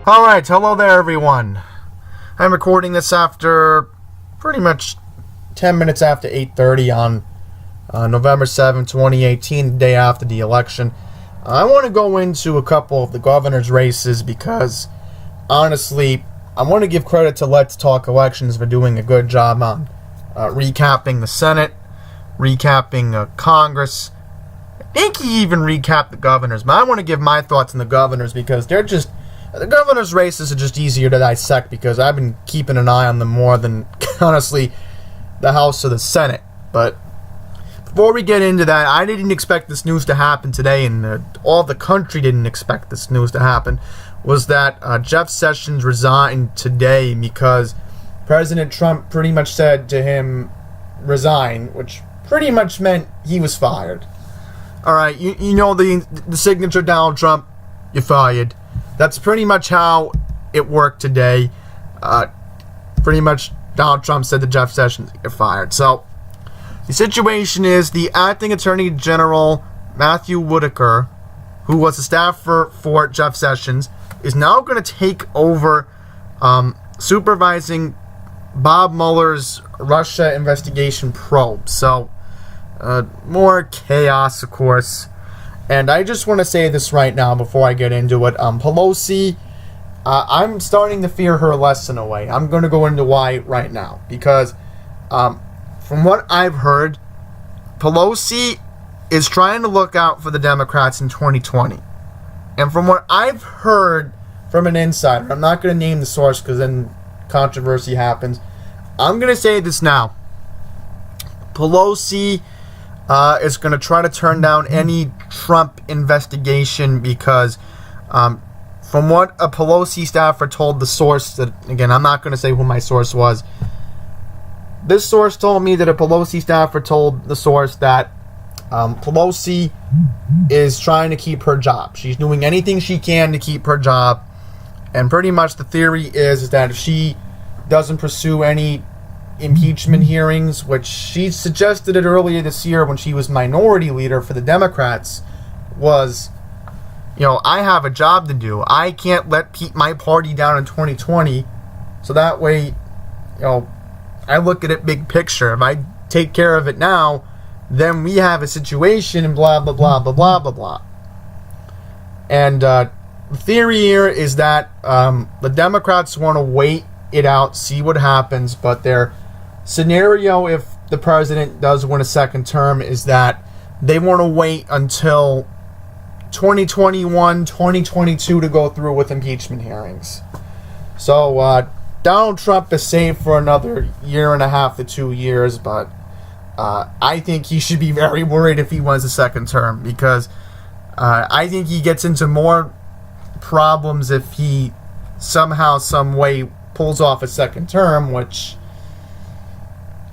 Alright, hello there everyone. I'm recording this after pretty much 10 minutes after 8:30 on November 7, 2018, the day after the election. I want to go into a couple of the governor's races because, honestly, I want to give credit to Let's Talk Elections for doing a good job on recapping the Senate, recapping Congress. I think he even recapped the governors, but I want to give my thoughts on the governors because the governor's races are just easier to dissect because I've been keeping an eye on them more than, honestly, the House or the Senate. But before we get into that, I didn't expect this news to happen today, and all the country didn't expect this news to happen, was that Jeff Sessions resigned today because President Trump pretty much said to him, resign, which pretty much meant he was fired. Alright, you know the signature Donald Trump, you're fired. That's pretty much how it worked today. Pretty much Donald Trump said to Jeff Sessions, you're fired. So, the situation is the acting Attorney General, Matthew Whitaker, who was a staffer for Jeff Sessions, is now going to take over supervising Bob Mueller's Russia investigation probe. So, more chaos, of course. And I just want to say this right now before I get into it. Pelosi, I'm starting to fear her less in a way. I'm going to go into why right now. Because from what I've heard, Pelosi is trying to look out for the Democrats in 2020. And from what I've heard from an insider, I'm not going to name the source because then controversy happens. I'm going to say this now. Pelosi is going to try to turn down any Trump investigation because from what a Pelosi staffer told the source, that again, I'm not going to say who my source was. This source told me that a Pelosi staffer told the source that Pelosi is trying to keep her job. She's doing anything she can to keep her job. And pretty much the theory is that if she doesn't pursue any impeachment hearings, which she suggested it earlier this year when she was minority leader for the Democrats, was, I have a job to do. I can't let my party down in 2020. So that way, I look at it big picture. If I take care of it now, then we have a situation and blah, blah, blah, blah, blah, blah, blah. And the theory here is that the Democrats want to wait it out, see what happens, but their scenario, if the president does win a second term, is that they want to wait until 2021, 2022 to go through with impeachment hearings. So, Donald Trump is safe for another year and a half to 2 years, but I think he should be very worried if he wins a second term, because I think he gets into more problems if he somehow, some way pulls off a second term, which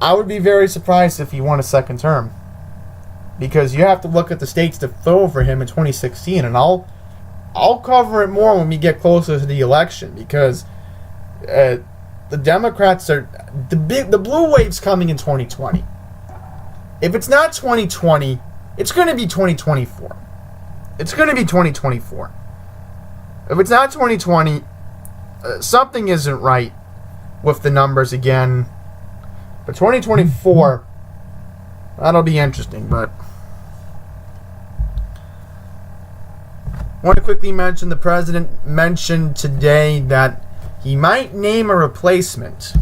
I would be very surprised if he won a second term, because you have to look at the states that fell for him in 2016, and I'll cover it more when we get closer to the election, because the Democrats are the blue wave's coming in 2020. If it's not 2020, it's going to be 2024. It's going to be 2024. If it's not 2020, something isn't right with the numbers again. But 2024, that'll be interesting. But I want to quickly mention the president mentioned today that he might name a replacement.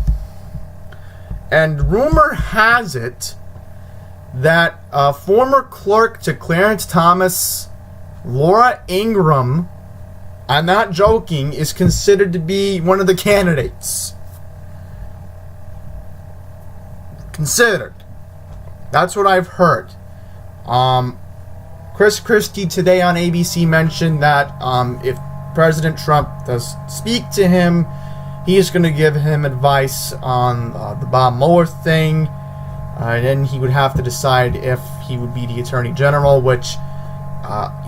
And rumor has it that former clerk to Clarence Thomas, Laura Ingraham, I'm not joking, is considered to be one of the candidates. Considered. That's what I've heard. Chris Christie today on ABC mentioned that if President Trump does speak to him, he is going to give him advice on the Bob Mueller thing. And then he would have to decide if he would be the Attorney General, which,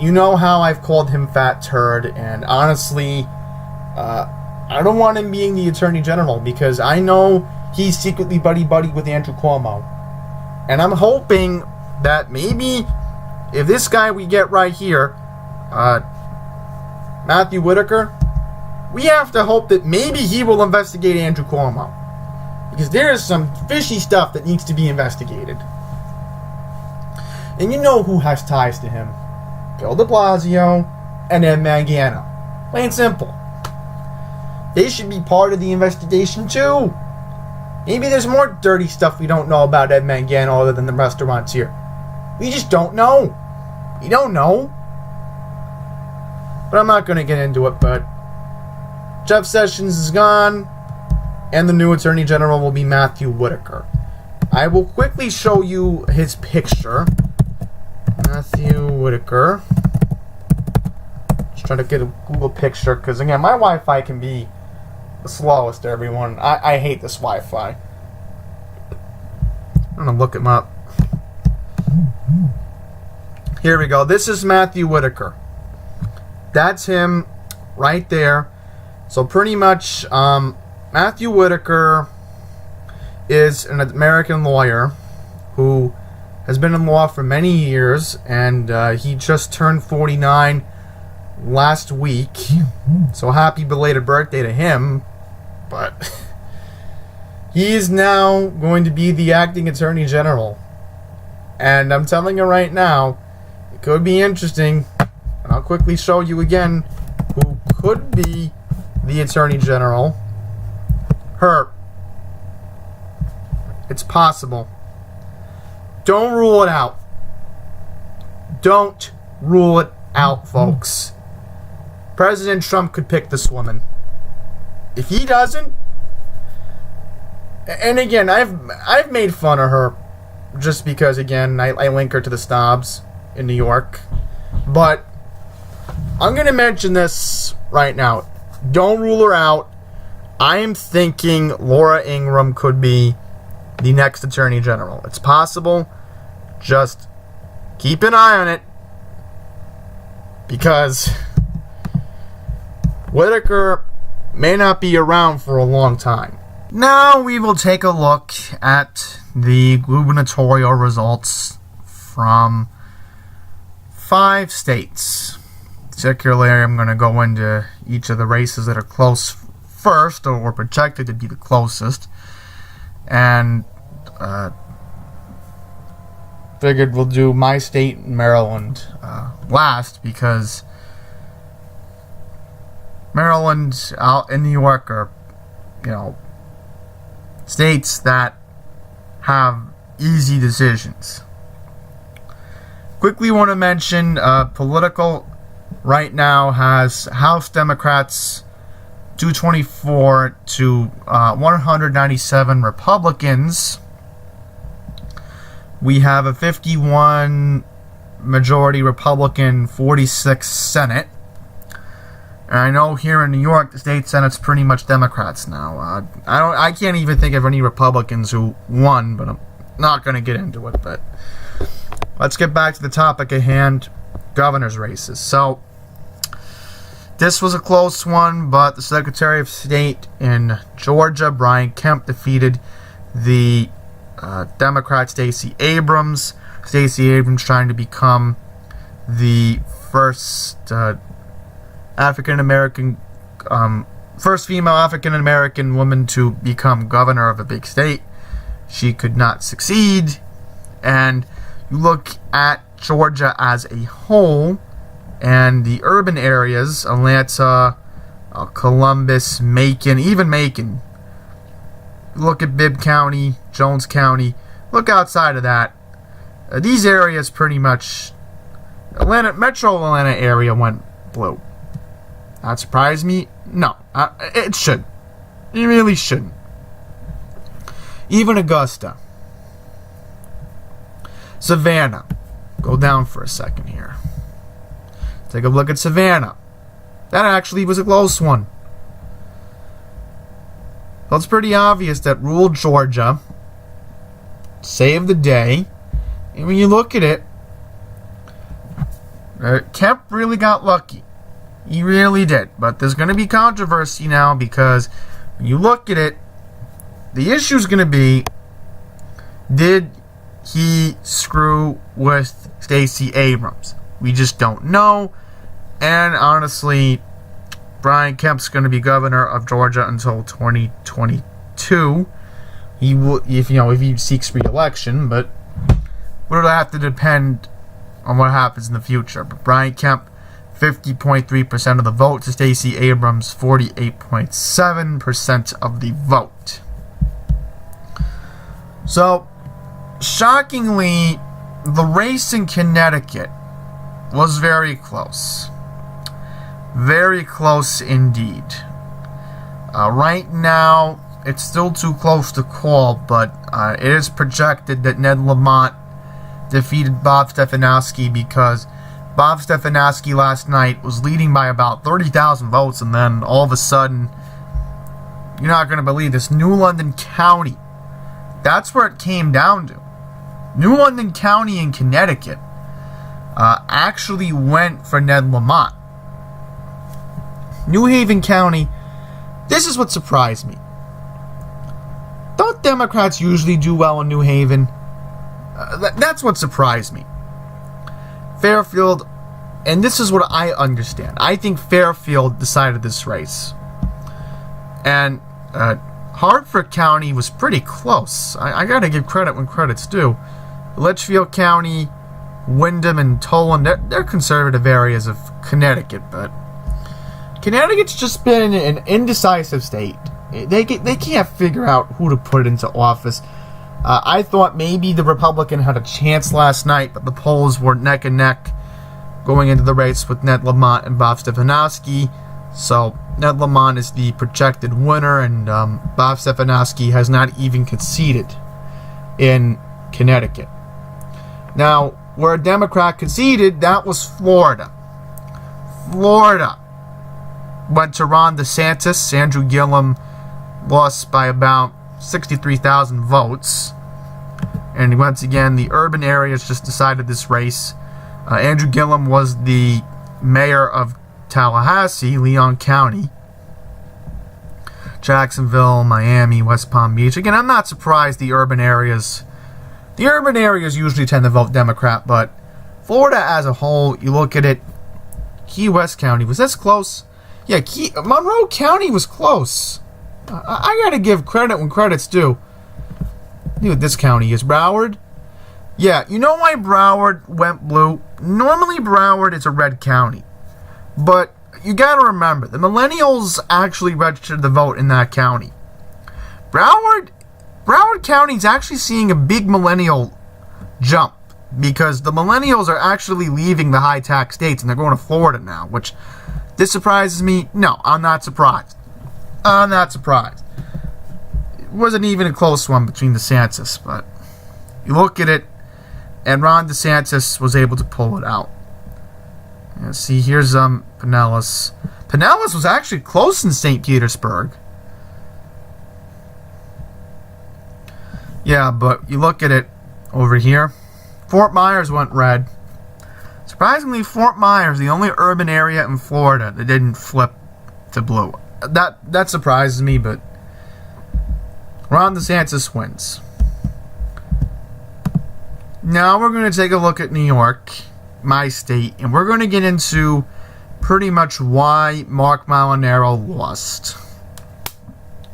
you know how I've called him fat turd, and honestly, I don't want him being the Attorney General because I know he's secretly buddy-buddy with Andrew Cuomo. And I'm hoping that maybe if this guy we get right here, Matthew Whitaker, we have to hope that maybe he will investigate Andrew Cuomo. Because there is some fishy stuff that needs to be investigated. And you know who has ties to him. Bill de Blasio and Ed Mangano. Plain simple. They should be part of the investigation too. Maybe there's more dirty stuff we don't know about Ed Mangano other than the restaurants here. We just don't know. We don't know. But I'm not going to get into it, but Jeff Sessions is gone, and the new Attorney General will be Matthew Whitaker. I will quickly show you his picture. Matthew Whitaker. Just trying to get a Google picture, because again, my Wi-Fi can be the slowest, everyone. I hate this Wi-Fi. I'm going to look him up. Here we go. This is Matthew Whitaker. That's him right there. So pretty much, Matthew Whitaker is an American lawyer who has been in law for many years, and he just turned 49 last week. So happy belated birthday to him. But he is now going to be the acting Attorney General. And I'm telling you right now, it could be interesting. And I'll quickly show you again who could be the Attorney General. Her. It's possible. Don't rule it out. Don't rule it out, folks. President Trump could pick this woman. If he doesn't, and again, I've made fun of her just because, again, I link her to the snobs in New York. But I'm going to mention this right now. Don't rule her out. I am thinking Laura Ingraham could be the next Attorney General. It's possible. Just keep an eye on it. Because Whitaker may not be around for a long time. Now we will take a look at the gubernatorial results from 5 states. Particularly, I'm going to go into each of the races that are close first, or were projected to be the closest. And figured we'll do my state, Maryland, last, because Maryland out in New York are, states that have easy decisions. Quickly want to mention political right now has House Democrats 224 to 197 Republicans. We have a 51 majority Republican, 46 Senate. And I know here in New York, the state Senate's pretty much Democrats now. I can't even think of any Republicans who won, but I'm not going to get into it. But let's get back to the topic at hand, governor's races. So this was a close one, but the Secretary of State in Georgia, Brian Kemp, defeated the Democrat Stacey Abrams. Stacey Abrams trying to become the first first female African-American woman to become governor of a big state. She could not succeed. And you look at Georgia as a whole, and the urban areas, Atlanta, Columbus, Macon, even Macon. Look at Bibb County, Jones County. Look outside of that. These areas pretty much, Metro Atlanta area went blue. That surprised me? No. It should. It really shouldn't. Even Augusta. Savannah. Go down for a second here. Take a look at Savannah. That actually was a close one. Well, it's pretty obvious that rural Georgia saved the day. And when you look at it, Kemp really got lucky. He really did. But there's going to be controversy now, because when you look at it, the issue is going to be, did he screw with Stacey Abrams? We just don't know. And honestly, Brian Kemp's going to be governor of Georgia until 2022. He will, if he seeks re-election, but it'll have to depend on what happens in the future. But Brian Kemp, 50.3% of the vote to Stacey Abrams, 48.7% of the vote. So, shockingly, the race in Connecticut was very close. Very close indeed. Right now, it's still too close to call, but it is projected that Ned Lamont defeated Bob Stefanowski because Bob Stefanowski last night was leading by about 30,000 votes, and then all of a sudden, you're not going to believe this, New London County, that's where it came down to. New London County in Connecticut actually went for Ned Lamont. New Haven County, this is what surprised me. Don't Democrats usually do well in New Haven? That's what surprised me. Fairfield, and this is what I understand. I think Fairfield decided this race. And Hartford County was pretty close. I gotta give credit when credit's due. Litchfield County, Windham, and Toland, they're conservative areas of Connecticut, but Connecticut's just been an indecisive state. They can't figure out who to put into office. I thought maybe the Republican had a chance last night, but the polls were neck and neck going into the race with Ned Lamont and Bob Stefanowski. So Ned Lamont is the projected winner, and Bob Stefanowski has not even conceded in Connecticut. Now, where a Democrat conceded, that was Florida. Florida went to Ron DeSantis. Andrew Gillum lost by about 63,000 votes. And once again, the urban areas just decided this race. Andrew Gillum was the mayor of Tallahassee, Leon County, Jacksonville, Miami, West Palm Beach. Again, I'm not surprised the urban areas usually tend to vote Democrat, but Florida as a whole, you look at it, Key West County, was this close? Yeah, Monroe County was close. I gotta give credit when credit's due. You know what this county is. Broward? Yeah, you know why Broward went blue? Normally Broward is a red county. But you gotta remember, the millennials actually registered to vote in that county. Broward County is actually seeing a big millennial jump because the millennials are actually leaving the high tax states and they're going to Florida now, which this surprises me. No, I'm not surprised. I'm not surprised. It wasn't even a close one between DeSantis, but you look at it, and Ron DeSantis was able to pull it out. See, here's Pinellas. Pinellas was actually close in St. Petersburg. Yeah, but you look at it over here. Fort Myers went red. Surprisingly, Fort Myers, the only urban area in Florida that didn't flip to blue. That surprises me, but Ron DeSantis wins. Now we're going to take a look at New York, my state, and we're going to get into pretty much why Mark Molinaro lost.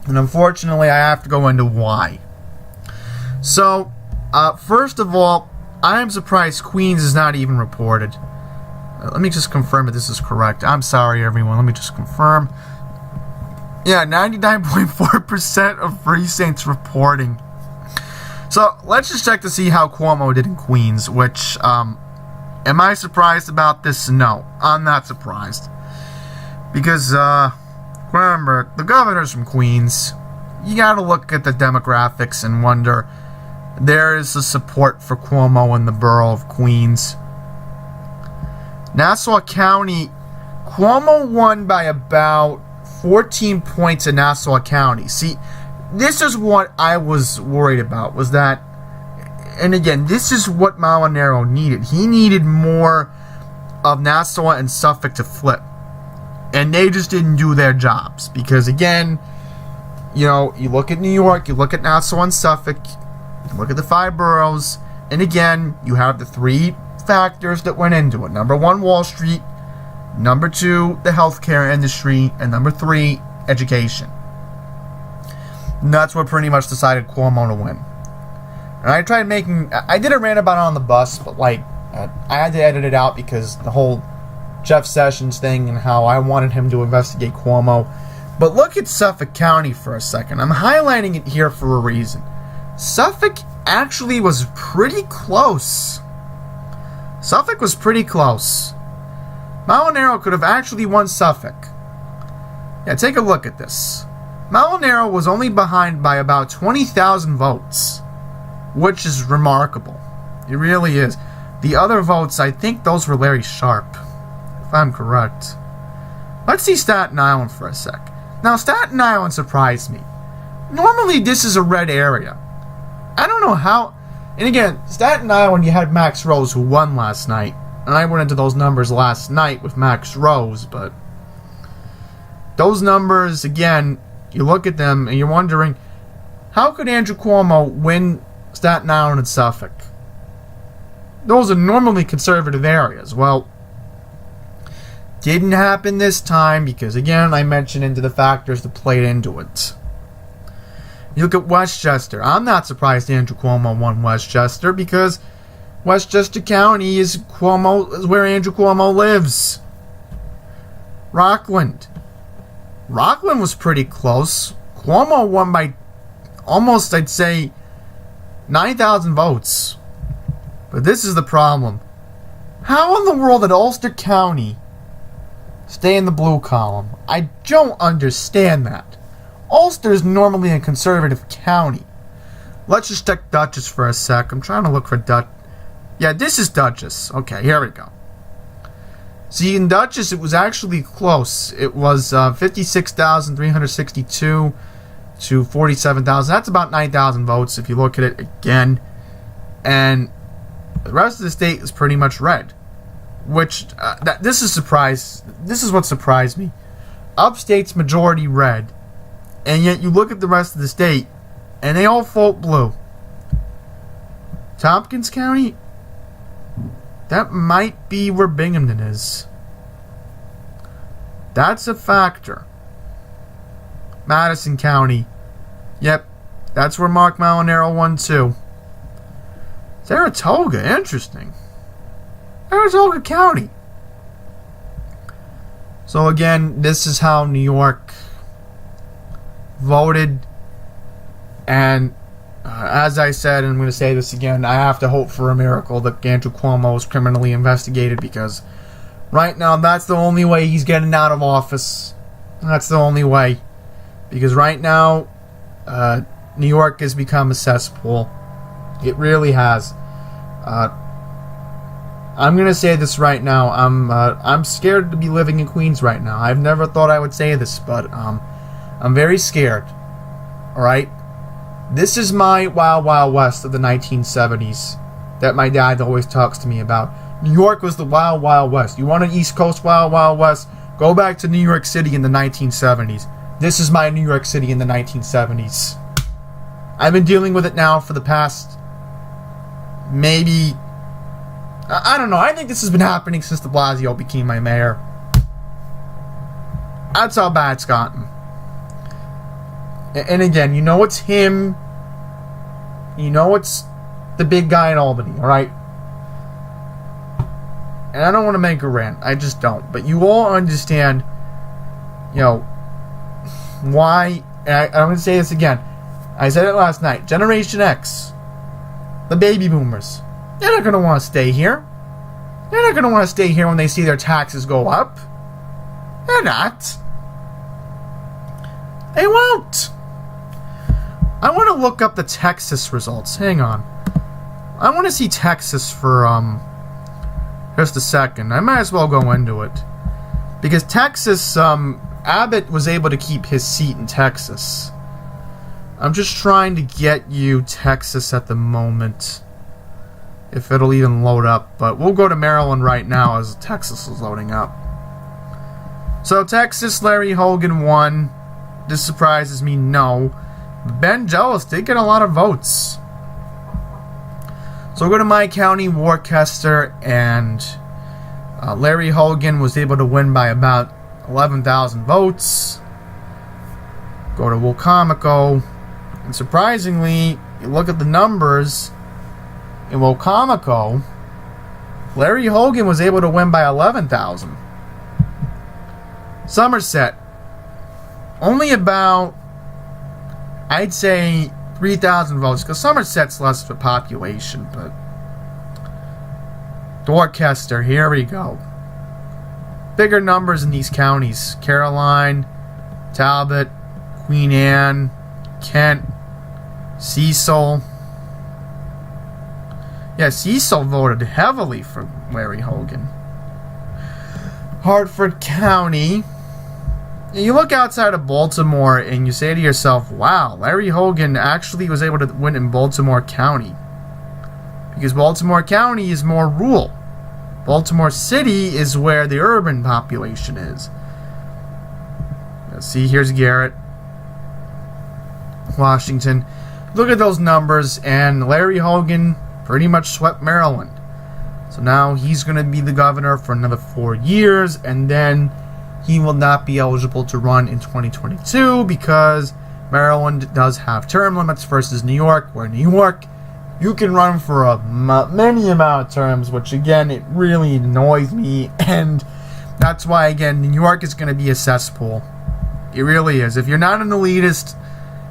And unfortunately, I have to go into why. So, first of all, I am surprised Queens is not even reported. Let me just confirm that this is correct. I'm sorry, everyone. Let me just confirm. Yeah, 99.4% of precincts reporting. So, let's just check to see how Cuomo did in Queens, which, am I surprised about this? No, I'm not surprised. Because, remember, the governor's from Queens. You gotta look at the demographics and wonder, there is a support for Cuomo in the borough of Queens. Nassau County, Cuomo won by about 14 points in Nassau County. See, this is what I was worried about, was that, and again, this is what Molinaro needed. He needed more of Nassau and Suffolk to flip. And they just didn't do their jobs. Because again, you know, you look at New York, you look at Nassau and Suffolk, you look at the 5 boroughs, and again, you have the 3 factors that went into it. Number one, Wall Street. Number 2, the healthcare industry. And number 3, education. And that's what pretty much decided Cuomo to win. And I did a rant about it on the bus, but I had to edit it out because the whole Jeff Sessions thing and how I wanted him to investigate Cuomo. But look at Suffolk County for a second. I'm highlighting it here for a reason. Suffolk actually was pretty close. Suffolk was pretty close. Molinaro could have actually won Suffolk. Yeah, take a look at this. Molinaro was only behind by about 20,000 votes, which is remarkable. It really is. The other votes, I think those were Larry Sharp, if I'm correct. Let's see Staten Island for a sec. Now, Staten Island surprised me. Normally, this is a red area. I don't know how... And again, Staten Island, you had Max Rose who won last night. And I went into those numbers last night with Max Rose, but... Those numbers, again, you look at them and you're wondering, how could Andrew Cuomo win Staten Island and Suffolk? Those are normally conservative areas. Well, didn't happen this time because, again, I mentioned into the factors that played into it. You look at Westchester. I'm not surprised Andrew Cuomo won Westchester because Westchester County is where Andrew Cuomo lives. Rockland. Rockland was pretty close. Cuomo won by almost, I'd say, 9,000 votes. But this is the problem. How in the world did Ulster County stay in the blue column? I don't understand that. Ulster is normally a conservative county. Let's just check Dutchess for a sec. I'm trying to look for Yeah, this is Dutchess. Okay, here we go. See, in Dutchess, it was actually close. It was 56,362 to 47,000. That's about 9,000 votes if you look at it again. And the rest of the state is pretty much red. Which, this is what surprised me. Upstate's majority red. And yet you look at the rest of the state, and they all vote blue. Tompkins County? That might be where Binghamton is. That's a factor. Madison County. Yep, that's where Mark Molinaro won too. Saratoga, interesting. Saratoga County. So again, this is how New York voted. And as I said, and I'm going to say this again, I have to hope for a miracle that Andrew Cuomo is criminally investigated, because right now that's the only way he's getting out of office. That's the only way. Because right now, New York has become a cesspool. It really has. I'm going to say this right now. I'm scared to be living in Queens right now. I've never thought I would say this, but I'm very scared. Alright? This is my Wild Wild West of the 1970s that my dad always talks to me about. New York was the Wild Wild West. You want an East Coast Wild Wild West? Go back to New York City in the 1970s. This is my New York City in the 1970s. I've been dealing with it now for the past, maybe, I don't know. I think this has been happening since de Blasio became my mayor. That's how bad it's gotten. And again, you know it's him. You know it's the big guy in Albany, alright? And I don't want to make a rant. I just don't. But you all understand, why. And I'm going to say this again. I said it last night. Generation X. The baby boomers. They're not going to want to stay here. They're not going to want to stay here when they see their taxes go up. They're not. They won't. I want to look up the Texas results. Hang on. I want to see Texas for just a second. I might as well go into it. Because Texas, Abbott was able to keep his seat in Texas. I'm just trying to get you Texas at the moment. If it'll even load up. But we'll go to Maryland right now as Texas is loading up. So Texas, Larry Hogan won. This surprises me, no. Ben Jealous did get a lot of votes. So we'll go to my county, Worcester, and Larry Hogan was able to win by about 11,000 votes. Go to Wacomico, and surprisingly, you look at the numbers in Wacomico, Larry Hogan was able to win by 11,000. Somerset, only about, I'd say, 3,000 votes, because Somerset's less of a population, but Dorchester, here we go. Bigger numbers in these counties. Caroline, Talbot, Queen Anne, Kent, Cecil. Yeah, Cecil voted heavily for Larry Hogan. Hartford County. You look outside of Baltimore and you say to yourself, wow, Larry Hogan actually was able to win in Baltimore County. Because Baltimore County is more rural. Baltimore City is where the urban population is. Let's see, here's Garrett. Washington. Look at those numbers, and Larry Hogan pretty much swept Maryland. So now he's going to be the governor for another 4 years, and then he will not be eligible to run in 2022 because Maryland does have term limits versus New York, where New York, you can run for many amount of terms, which again, it really annoys me, and that's why, again, New York is going to be a cesspool. It really is. If you're not an elitist,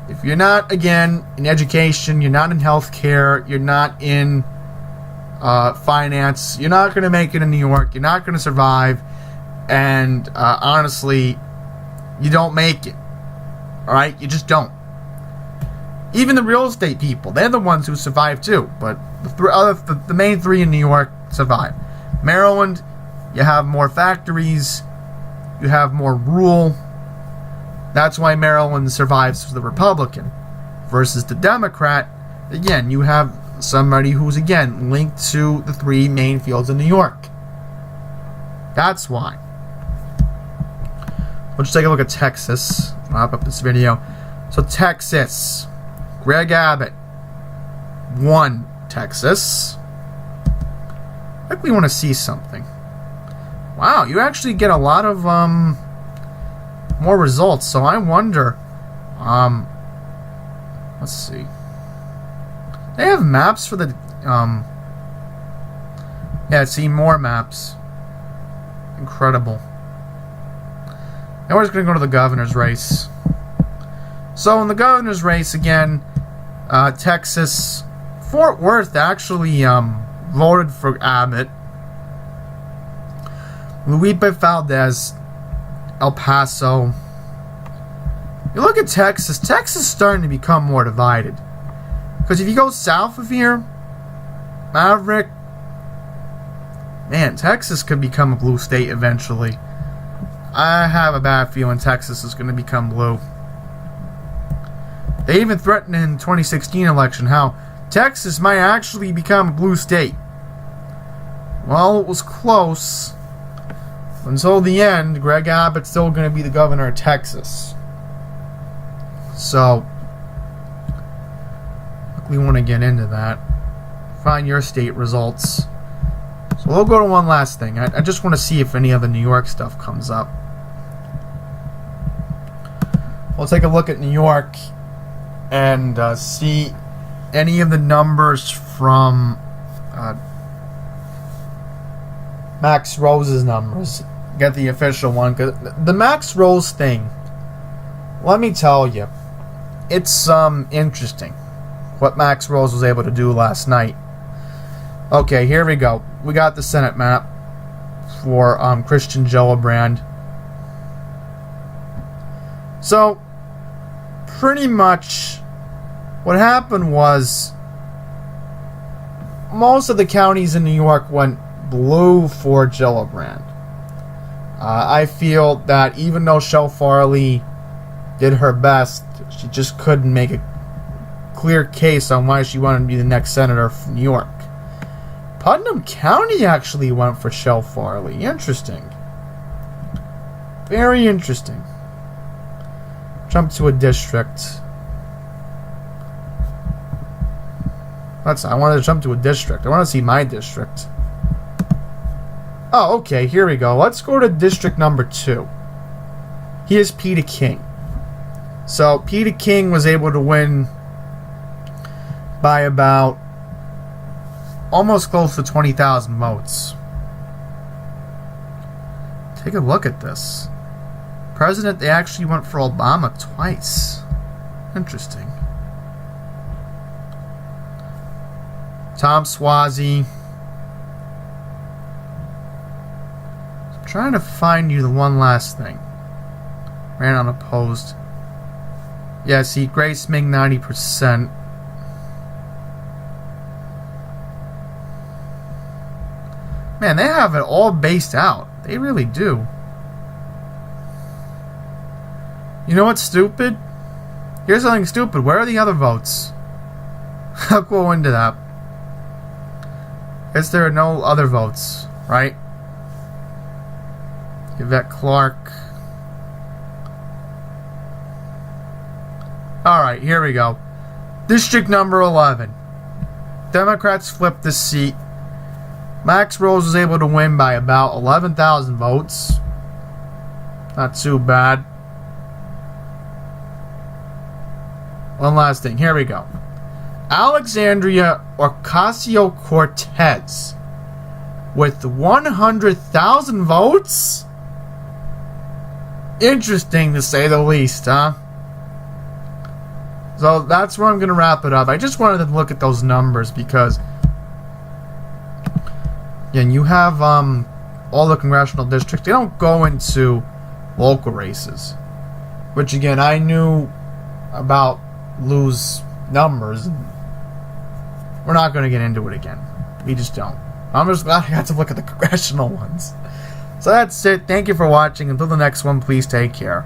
if you're not, again, in education, you're not in healthcare, you're not in finance, you're not going to make it in New York, you're not going to survive, and honestly, you don't make it. Alright? You just don't. Even the real estate people, they're the ones who survive too, but the main three in New York survive. Maryland, you have more factories, you have more rural. That's why Maryland survives as the Republican. Versus the Democrat, again, you have somebody who's, again, linked to the three main fields in New York. That's why. Let's take a look at Texas. Wrap up this video. So Texas, Greg Abbott won Texas. I think we want to see something. Wow, you actually get a lot of more results. So I wonder. Let's see. They have maps for the yeah, see more maps. Incredible. Now we're just going to go to the governor's race. So in the governor's race, again, Texas, Fort Worth actually voted for Abbott. Lupe Valdez, El Paso. You look at Texas. Texas is starting to become more divided. Because if you go south of here, Maverick, man, Texas could become a blue state eventually. I have a bad feeling Texas is going to become blue. They even threatened in the 2016 election how Texas might actually become a blue state. Well, it was close. Until the end, Greg Abbott's still going to be the governor of Texas. So, we want to get into that. Find your state results. So we'll go to one last thing. I just want to see if any other New York stuff comes up. We'll take a look at New York and see any of the numbers from Max Rose's numbers. Get the official one, because the Max Rose thing, let me tell you, it's interesting what Max Rose was able to do last night. Okay, here we go. We got the Senate map for Christian Gillibrand. So, pretty much what happened was most of the counties in New York went blue for Gillibrand. I feel that even though Shel Farley did her best, she just couldn't make a clear case on why she wanted to be the next senator from New York. Putnam County actually went for Shel Farley. Interesting. Very interesting. Jump to a district. I wanted to jump to a district. I want to see my district. Oh, okay, here we go. Let's go to district number 2. Here's Peter King. So, Peter King was able to win by about almost close to 20,000 votes. Take a look at this. President, they actually went for Obama twice. Interesting. Tom Swazi. I'm trying to find you the one last thing. Ran unopposed. Yeah, see, Grace Ming 90%. Man, they have it all based out. They really do. You know what's stupid? Here's something stupid. Where are the other votes? I'll go into that. Guess there are no other votes, right? Yvette Clark. Alright, here we go. District number 11. Democrats flipped the seat. Max Rose was able to win by about 11,000 votes. Not too bad. One last thing. Here we go. Alexandria Ocasio-Cortez with 100,000 votes? Interesting to say the least, huh? So that's where I'm going to wrap it up. I just wanted to look at those numbers because... Yeah, and you have all the congressional districts. They don't go into local races. Which, again, I knew about Lou's numbers. We're not going to get into it again. We just don't. I'm just glad I got to look at the congressional ones. So that's it. Thank you for watching. Until the next one, please take care.